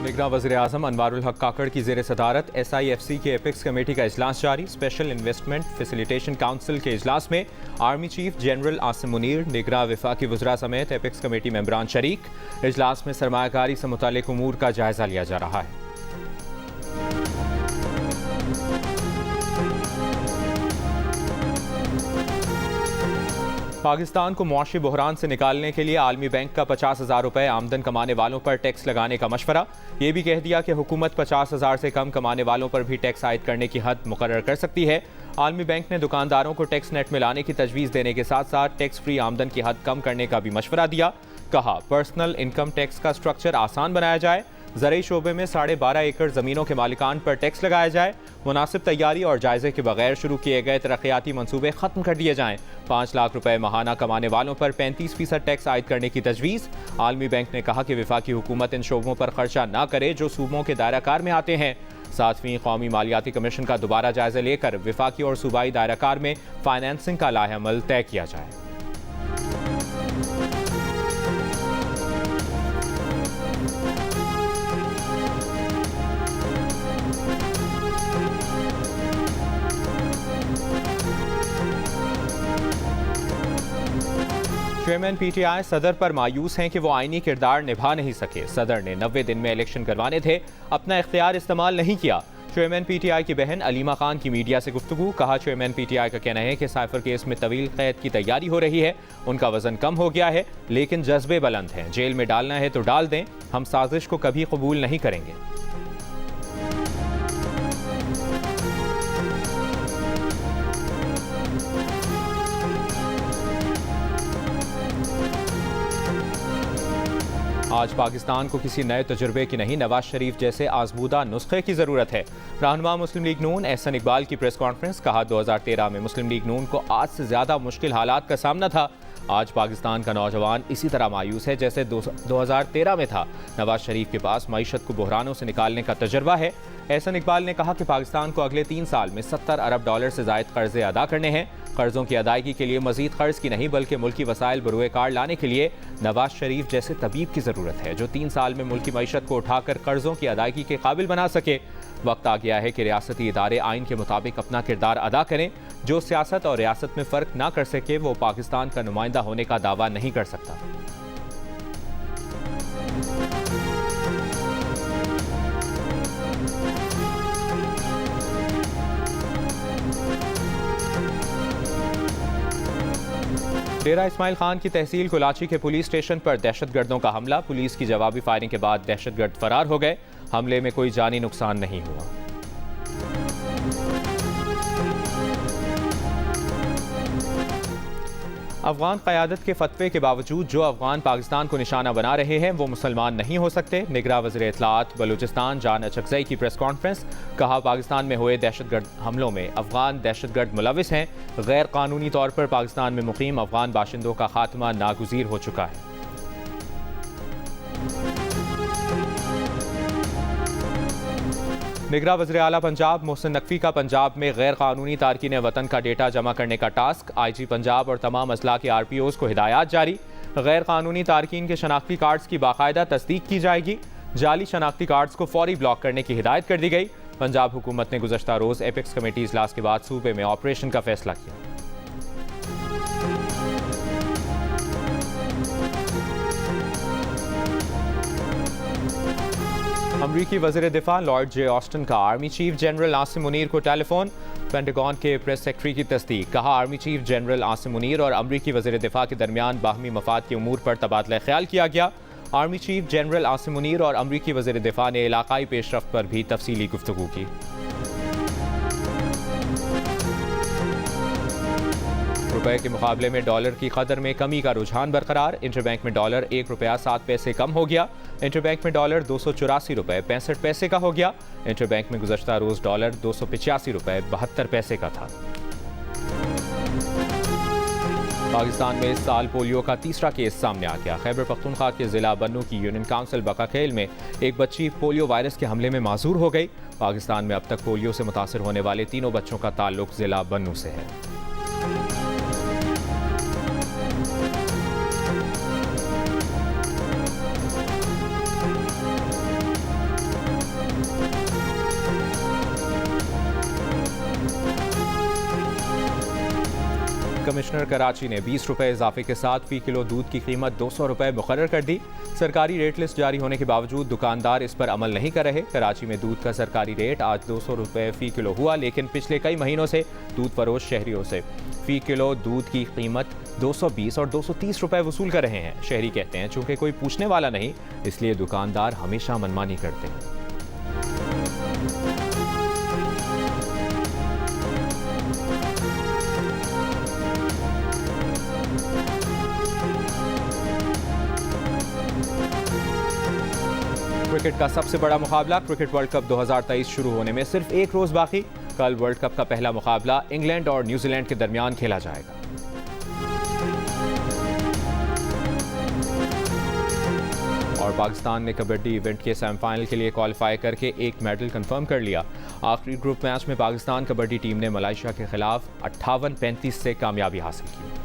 निगरान वज़ीर-ए-आज़म अनवारुल हक काकड़ की ज़ेर सदारत SIFC के एपेक्स कमेटी का इजलास जारी। स्पेशल इन्वेस्टमेंट फैसिलिटेशन काउंसिल के इजलास में army chief general Asim Munir, निगरान वफाकी वज़रा समेत एपेक्स कमेटी मेंबरान शरीक। इजलास में सरमायाकारी से मुताल्लिक़ उमूर का जायज़ा लिया जा रहा है। पाकिस्तान को मुआशी बहरान से निकालने के लिए आलमी बैंक का 50,000 रुपये आमदन कमाने वालों पर टैक्स लगाने का मशवरा। ये भी कह दिया कि हुकूमत 50,000 से कम कमाने वालों पर भी टैक्स आयद करने की हद मुकर्रर कर सकती है। आलमी बैंक ने दुकानदारों को टैक्स नेट में लाने की तजवीज़ देने के साथ साथ टैक्स फ्री आमदन की हद कम करने का भी मशवरा दिया। कहा, पर्सनल इनकम टैक्स का स्ट्रक्चर आसान बनाया जाए, ज़रई शोबे में 12.5 एकड़ ज़मीनों के मालिकान पर टैक्स लगाया जाए, मुनासिब तैयारी और जायजे के बगैर शुरू किए गए तरक्याती मनसूबे ख़त्म कर दिए जाएँ। 5 लाख रुपए माहाना कमाने वालों पर 35% टैक्स आयद करने की तजवीज़। आलमी बैंक ने कहा कि वफाकी हुकूमत इन शोबों पर खर्चा न करे जो सूबों के दायराकार में आते हैं। 7वीं कौमी मालियाती कमीशन का दोबारा जायजा लेकर वफाकी और सूबाई दायराकार में फाइनेंसिंग का लाहेअमल तय किया जाए। चेयरमैन PTI सदर पर मायूस हैं कि वो आईनी किरदार निभा नहीं सके। सदर ने 90 दिन में इलेक्शन करवाने थे, अपना इख्तियार इस्तेमाल नहीं किया। चेयरमैन PTI की बहन अलीमा खान की मीडिया से गुफ्तगू। कहा, चेयरमैन PTI का कहना है कि साइफर केस में तवील कैद की तैयारी हो रही है, उनका वजन कम हो गया है लेकिन जज्बे बुलंद हैं। जेल में डालना है तो डाल दें, हम साजिश को कभी कबूल नहीं करेंगे। आज पाकिस्तान को किसी नए तजुर्बे की नहीं, नवाज शरीफ जैसे आजमूदा नुस्खे की ज़रूरत है। रहनुमा मुस्लिम लीग नून एहसन इकबाल की प्रेस कॉन्फ्रेंस। कहा, 2013 में मुस्लिम लीग नून को आज से ज़्यादा मुश्किल हालात का सामना था। आज पाकिस्तान का नौजवान इसी तरह मायूस है जैसे 2013 में था। नवाज शरीफ के पास मईशत को बहरानों से निकालने का तजर्बा है। एहसन इकबाल ने कहा कि पाकिस्तान को अगले 3 साल में 70 अरब डॉलर से ज़ायद कर्जे अदा करने हैं। कर्जों की अदायगी के लिए मजीद कर्ज की नहीं बल्कि मुल्की वसाइल बरूए कार लाने के लिए नवाज शरीफ जैसे तबीब की ज़रूरत है जो 3 साल में मुल्की मईशत को उठाकर कर्जों की अदायगी के काबिल बना सके। वक्त आ गया है कि रियासती इदारे आइन के मुताबिक अपना किरदार अदा करें। जो सियासत और रियासत में फ़र्क ना कर सके वो पाकिस्तान का नुमाइंदा होने का दावा नहीं कर सकता। डेरा इस्माइल खान की तहसील कुलाची के पुलिस स्टेशन पर दहशतगर्दों का हमला। पुलिस की जवाबी फायरिंग के बाद दहशतगर्द फरार हो गए। हमले में कोई जानी नुकसान नहीं हुआ। अफगान क़यादत के फतवे के बावजूद जो अफगान पाकिस्तान को निशाना बना रहे हैं वो मुसलमान नहीं हो सकते। निगरान वज़ीर इत्तलाआत बलूचिस्तान जान अचकज़ई की प्रेस कॉन्फ्रेंस। कहा, पाकिस्तान में हुए दहशतगर्द हमलों में अफगान दहशतगर्द मुलविस हैं। गैर कानूनी तौर पर पाकिस्तान में मुकीम अफगान बाशिंदों का खात्मा नागुज़ीर हो चुका है। निगरान वज़ीर आला पंजाब मोहसिन नकवी का पंजाब में गैर कानूनी तारकीन वतन का डेटा जमा करने का टास्क। IG पंजाब और तमाम अजला के RPOs को हिदायत जारी। गैर कानूनी तारकीन के शनाख्ती कार्ड्स की बाकायदा तस्दीक की जाएगी। जाली शनाख्ती कार्ड्स को फौरी ब्लॉक करने की हिदायत कर दी गई। पंजाब हुकूमत ने गुज़श्ता रोज़ एपेक्स कमेटी इजलास के बाद सूबे में ऑपरेशन का फैसला किया। अमरीकी वज़ीर दिफा लॉर्ड जे ऑस्टिन का army chief general Asim Munir को टेलीफोन। पेंटागन के प्रेस सेक्रेटरी की तस्दीक। कहा, army chief general Asim Munir और अमरीकी वज़ीर दिफा के दरमियान बाहमी मफाद के उमूर पर तबादला ख्याल किया गया। Army chief general Asim Munir और अमरीकी वज़ीर दिफा ने इलाकाई पेशरफ्त पर भी तफसीली गुफ्तगू की। रुपए के मुकाबले में डॉलर की कदर में कमी का रुझान बरकरार। इंटरबैंक में डॉलर 1 रुपया 7 पैसे कम हो गया। इंटरबैंक में डॉलर 284 रुपये 65 पैसे का हो गया। इंटरबैंक में गुज़श्ता रोज़ डॉलर 285 रुपये 72 पैसे का था। पाकिस्तान में इस साल पोलियो का तीसरा केस सामने आ गया। खैबर पख्तूनख्वा के ज़िला बन्नू की यूनियन काउंसिल बकाखेल में एक बच्ची पोलियो वायरस के हमले में माजूर हो गई। पाकिस्तान में अब तक पोलियो से मुतासर होने वाले 3 बच्चों का ताल्लुक ज़िला बन्नू से है। कमिश्नर कराची ने 20 रुपये इजाफे के साथ फी किलो दूध की कीमत 200 रुपये मुकर्रर कर दी। सरकारी रेट लिस्ट जारी होने के बावजूद दुकानदार इस पर अमल नहीं कर रहे। कराची में दूध का सरकारी रेट आज 200 रुपये फी किलो हुआ, लेकिन पिछले कई महीनों से दूध फरोश शहरियों से फी किलो दूध की कीमत 220 और 230 रुपये वसूल कर रहे हैं। शहरी कहते हैं चूंकि कोई पूछने वाला नहीं, इसलिए दुकानदार हमेशा मनमानी करते हैं। क्रिकेट का सबसे बड़ा मुकाबला क्रिकेट वर्ल्ड कप 2023 शुरू होने में सिर्फ एक रोज बाकी। कल वर्ल्ड कप का पहला मुकाबला इंग्लैंड और न्यूजीलैंड के दरमियान खेला जाएगा। और पाकिस्तान ने कबड्डी इवेंट के सेमीफाइनल के लिए क्वालिफाई करके एक मेडल कंफर्म कर लिया। आखिरी ग्रुप मैच में पाकिस्तान कबड्डी टीम ने मलेशिया के खिलाफ 58-35 से कामयाबी हासिल की।